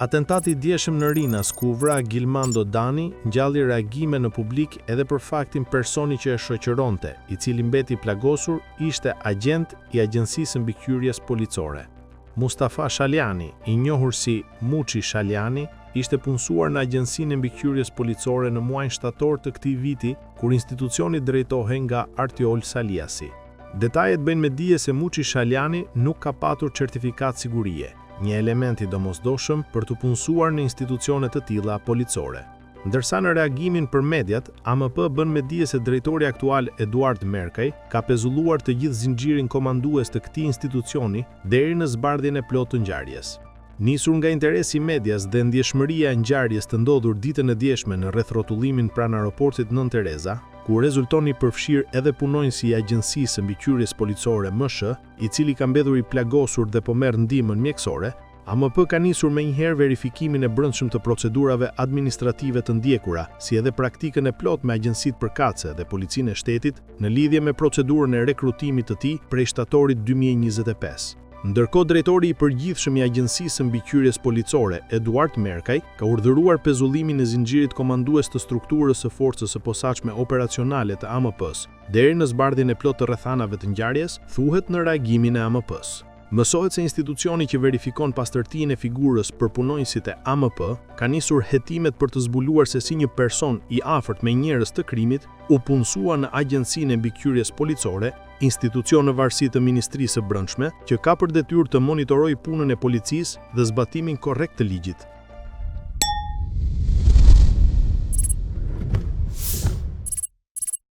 Atentati i djeshëm në Rinas, ku u vra Gilmando Dani, ngjalli reagime në publik edhe për faktin personi që e shoqëronte, i cili mbeti plagosur, ishte agent i Agjencisë Mbikëqyrjes Policore. Mustafa Shaliani, i njohur si Muçi Shaliani, ishte punësuar në Agjencinë e Mbikëqyrjes Policore në muajin shtator të këtij viti, kur institucioni drejtohej nga Artiol Saliasi. Detajet bëjnë me dije se Muçi Shaliani nuk ka patur certifikat sigurie, një element i domosdoshëm për të punësuar në institucione të tilla policore. Ndërsa në reagimin për mediat, AMP bën me dije se drejtori aktual Eduard Merkaj ka pezulluar të gjithë zinxhirin komandues të këtij institucioni deri në zbardhjen e plotë të ngjarjes. Nisur nga interesi i medias dhe ndjeshmëria e ngjarjes të ndodhur ditën e djeshme në rreth rrotullimin pranë aeroportit Nën Tereza, ku rezultoni përfshir edhe punonjësi i Agjencisë Mbikëqyrjes Policore MSH, i cili ka mbledhur i plagosur dhe po merr ndihmën mjekësore, AMP ka nisur menjëherë verifikimin e brendshëm të procedurave administrative të ndjekura, si edhe praktikën e plot me agjencitë përkatëse dhe policinë e shtetit në lidhje me procedurën e rekrutimit të tij prej shtatorit 2025. Ndërkohë drejtori i përgjithshëm i Agjencisë Mbikëqyrjes Policore, Eduard Merkaj, ka urdhëruar pezullimin e zinxhirit komandues të strukturës së forcës së posaçme operacionale të AMP-s, deri në zbardhjen e plotë të rrethanave të ngjarjes, thuhet në reagimin e AMP-s. Mësohet se institucioni që verifikon pastërtinë e figurës për punonjësit e AMP ka nisur hetimet për të zbuluar se si një person i afërt me njerëz të krimit u punësua në Agjencinë e Mbikëqyrjes Policore, institucion në varësi të Ministrisë së Brendshme, që ka për detyrë të monitorojë punën e policisë dhe zbatimin korrekt të ligjit.